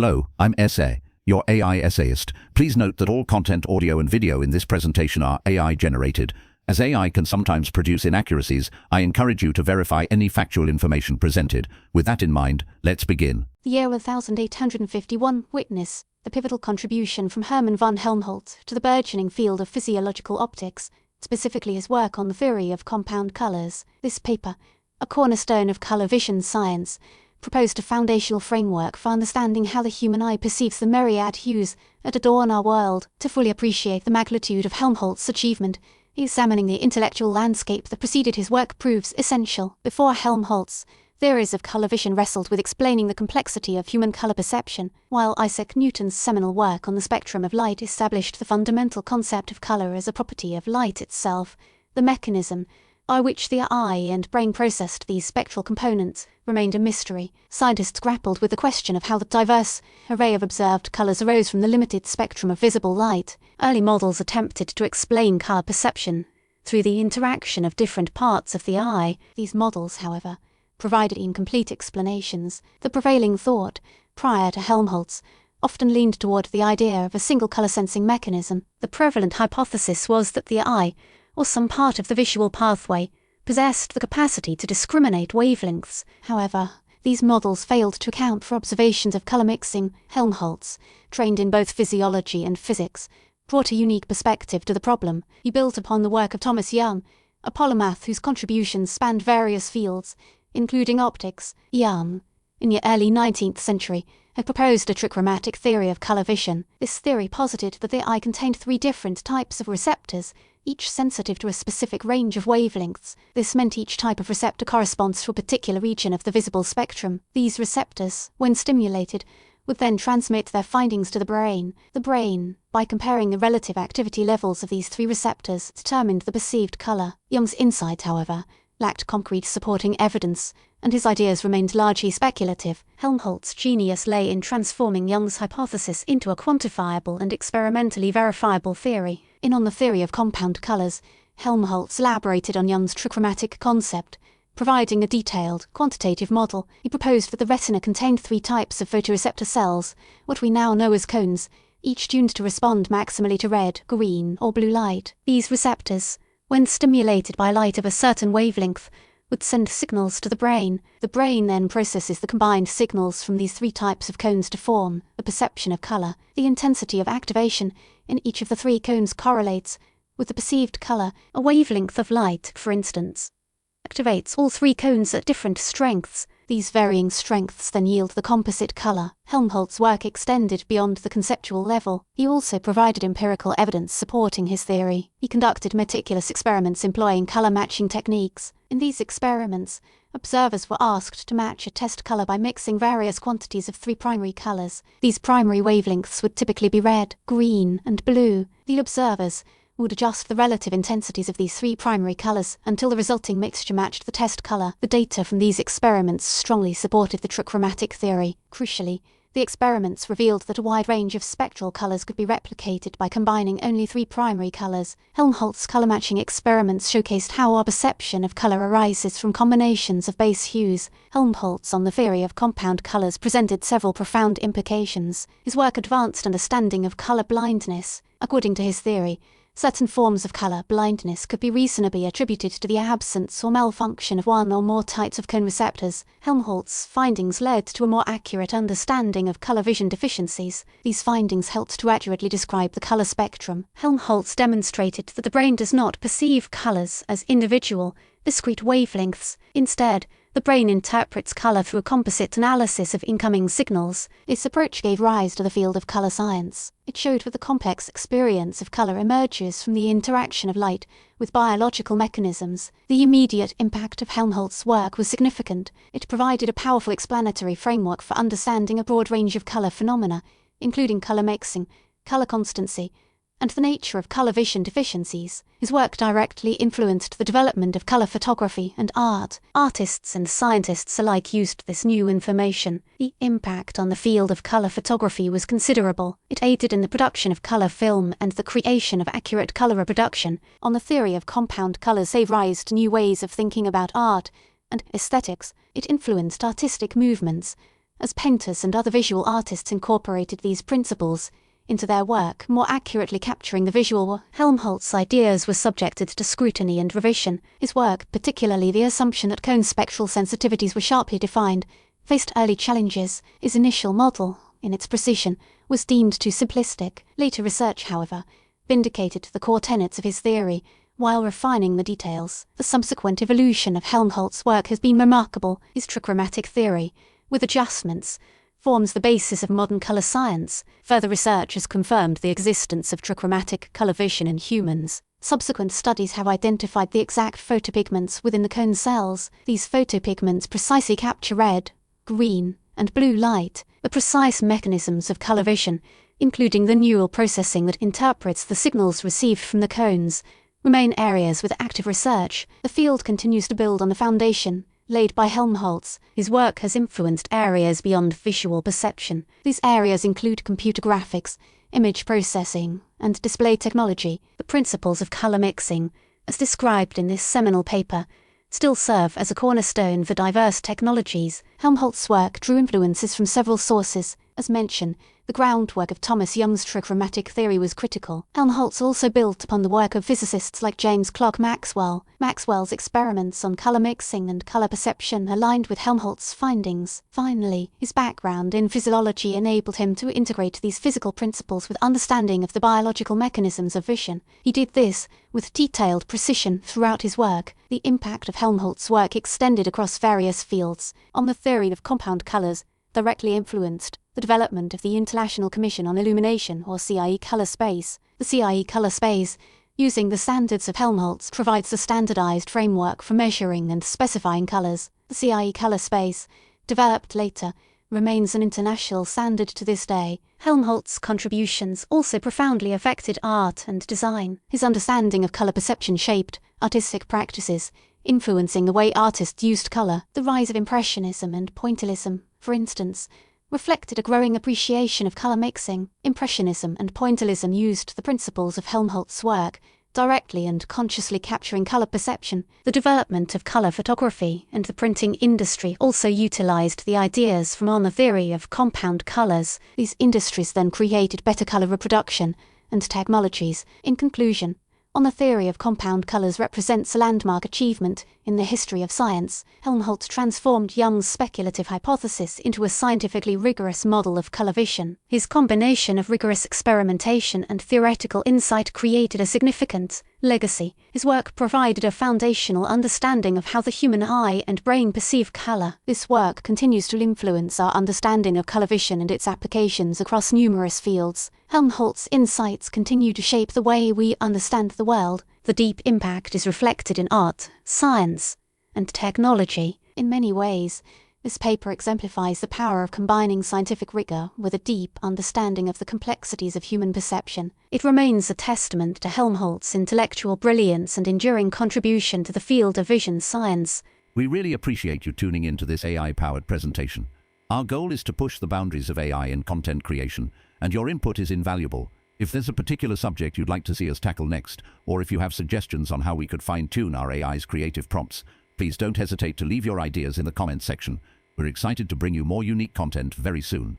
Hello, I'm Essay, your AI essayist. Please note that all content, audio and video in this presentation are AI generated. As AI can sometimes produce inaccuracies, I encourage you to verify any factual information presented. With that in mind, let's begin. The year 1851 witnessed the pivotal contribution from Hermann von Helmholtz to the burgeoning field of physiological optics, specifically his work on the theory of compound colors. This paper, a cornerstone of color vision science, proposed a foundational framework for understanding how the human eye perceives the myriad hues that adorn our world. To fully appreciate the magnitude of Helmholtz's achievement, examining the intellectual landscape that preceded his work proves essential. Before Helmholtz, theories of color vision wrestled with explaining the complexity of human color perception, while Isaac Newton's seminal work on the spectrum of light established the fundamental concept of color as a property of light itself. The mechanism by which the eye and brain processed these spectral components remained a mystery. Scientists grappled with the question of how the diverse array of observed colors arose from the limited spectrum of visible light. Early models attempted to explain color perception through the interaction of different parts of the eye. These models, however, provided incomplete explanations. The prevailing thought, prior to Helmholtz, often leaned toward the idea of a single color-sensing mechanism. The prevalent hypothesis was that the eye, or some part of the visual pathway, possessed the capacity to discriminate wavelengths. However, these models failed to account for observations of color mixing. Helmholtz, trained in both physiology and physics, brought a unique perspective to the problem. He built upon the work of Thomas Young, a polymath whose contributions spanned various fields, including optics. Young, in the early 19th century, had proposed a trichromatic theory of color vision. This theory posited that the eye contained three different types of receptors, each sensitive to a specific range of wavelengths. This meant each type of receptor corresponds to a particular region of the visible spectrum. These receptors, when stimulated, would then transmit their findings to the brain. The brain, by comparing the relative activity levels of these three receptors, determined the perceived color. Young's insight, however, lacked concrete supporting evidence, and his ideas remained largely speculative. Helmholtz's genius lay in transforming Young's hypothesis into a quantifiable and experimentally verifiable theory. On the theory of compound colors, Helmholtz elaborated on Young's trichromatic concept. Providing a detailed, quantitative model, he proposed that the retina contained three types of photoreceptor cells, what we now know as cones, each tuned to respond maximally to red, green, or blue light. These receptors, when stimulated by light of a certain wavelength, would send signals to the brain. The brain then processes the combined signals from these three types of cones to form a perception of color. The intensity of activation in each of the three cones correlates with the perceived color. A wavelength of light, for instance, activates all three cones at different strengths. These varying strengths then yield the composite color. Helmholtz's work extended beyond the conceptual level. He also provided empirical evidence supporting his theory. He conducted meticulous experiments employing color matching techniques. In these experiments, observers were asked to match a test color by mixing various quantities of three primary colors. These primary wavelengths would typically be red, green, and blue. The observers would adjust the relative intensities of these three primary colors until the resulting mixture matched the test color. The data from these experiments strongly supported the trichromatic theory. Crucially, the experiments revealed that a wide range of spectral colors could be replicated by combining only three primary colors. Helmholtz's color matching experiments showcased how our perception of color arises from combinations of base hues. Helmholtz on the theory of compound colors presented several profound implications. His work advanced understanding of color blindness. According to his theory, certain forms of color blindness could be reasonably attributed to the absence or malfunction of one or more types of cone receptors. Helmholtz's findings led to a more accurate understanding of color vision deficiencies. These findings helped to accurately describe the color spectrum. Helmholtz demonstrated that the brain does not perceive colors as individual, discrete wavelengths. Instead, the brain interprets color through a composite analysis of incoming signals. This approach gave rise to the field of color science. It showed that the complex experience of color emerges from the interaction of light with biological mechanisms. The immediate impact of Helmholtz's work was significant. It provided a powerful explanatory framework for understanding a broad range of color phenomena, including color mixing, color constancy, and the nature of color vision deficiencies. His work directly influenced the development of color photography and art. Artists and scientists alike used this new information. The impact on the field of color photography was considerable. It aided in the production of color film and the creation of accurate color reproduction. On the theory of compound colors gave rise to new ways of thinking about art and aesthetics. It influenced artistic movements as painters and other visual artists incorporated these principles into their work, more accurately capturing the visual. Helmholtz's ideas were subjected to scrutiny and revision. His work, particularly the assumption that cone spectral sensitivities were sharply defined, faced early challenges. His initial model, in its precision, was deemed too simplistic. Later research, however, vindicated the core tenets of his theory, while refining the details. The subsequent evolution of Helmholtz's work has been remarkable. His trichromatic theory, with adjustments, forms the basis of modern color science. Further research has confirmed the existence of trichromatic color vision in humans. Subsequent studies have identified the exact photopigments within the cone cells. These photopigments precisely capture red, green, and blue light. The precise mechanisms of color vision, including the neural processing that interprets the signals received from the cones, remain areas with active research. The field continues to build on the foundation laid by Helmholtz. His work has influenced areas beyond visual perception. These areas include computer graphics, image processing, and display technology. The principles of color mixing, as described in this seminal paper, still serve as a cornerstone for diverse technologies. Helmholtz's work drew influences from several sources. As mentioned, the groundwork of Thomas Young's trichromatic theory was critical. Helmholtz also built upon the work of physicists like James Clerk Maxwell. Maxwell's experiments on color mixing and color perception aligned with Helmholtz's findings. Finally, his background in physiology enabled him to integrate these physical principles with understanding of the biological mechanisms of vision. He did this with detailed precision throughout his work. The impact of Helmholtz's work extended across various fields. On the theory of compound colors, directly influenced the development of the International Commission on Illumination, or CIE color space. The CIE color space, using the standards of Helmholtz, provides a standardized framework for measuring and specifying colors. The CIE color space, developed later, remains an international standard to this day. Helmholtz's contributions also profoundly affected art and design. His understanding of color perception shaped artistic practices, influencing the way artists used color. The rise of Impressionism and Pointillism, for instance, reflected a growing appreciation of color mixing. Impressionism and Pointillism used the principles of Helmholtz's work, directly and consciously capturing color perception. The development of color photography and the printing industry also utilized the ideas from the theory of compound colors. These industries then created better color reproduction and technologies. In conclusion, the theory of compound colors represents a landmark achievement in the history of science. Helmholtz transformed Young's speculative hypothesis into a scientifically rigorous model of color vision. His combination of rigorous experimentation and theoretical insight created a significant legacy. His work provided a foundational understanding of how the human eye and brain perceive color. This work continues to influence our understanding of color vision and its applications across numerous fields. Helmholtz's insights continue to shape the way we understand the world. The deep impact is reflected in art, science, and technology. In many ways, this paper exemplifies the power of combining scientific rigor with a deep understanding of the complexities of human perception. It remains a testament to Helmholtz's intellectual brilliance and enduring contribution to the field of vision science. We really appreciate you tuning into this AI-powered presentation. Our goal is to push the boundaries of AI in content creation, and your input is invaluable. If there's a particular subject you'd like to see us tackle next, or if you have suggestions on how we could fine-tune our AI's creative prompts, please don't hesitate to leave your ideas in the comments section. We're excited to bring you more unique content very soon.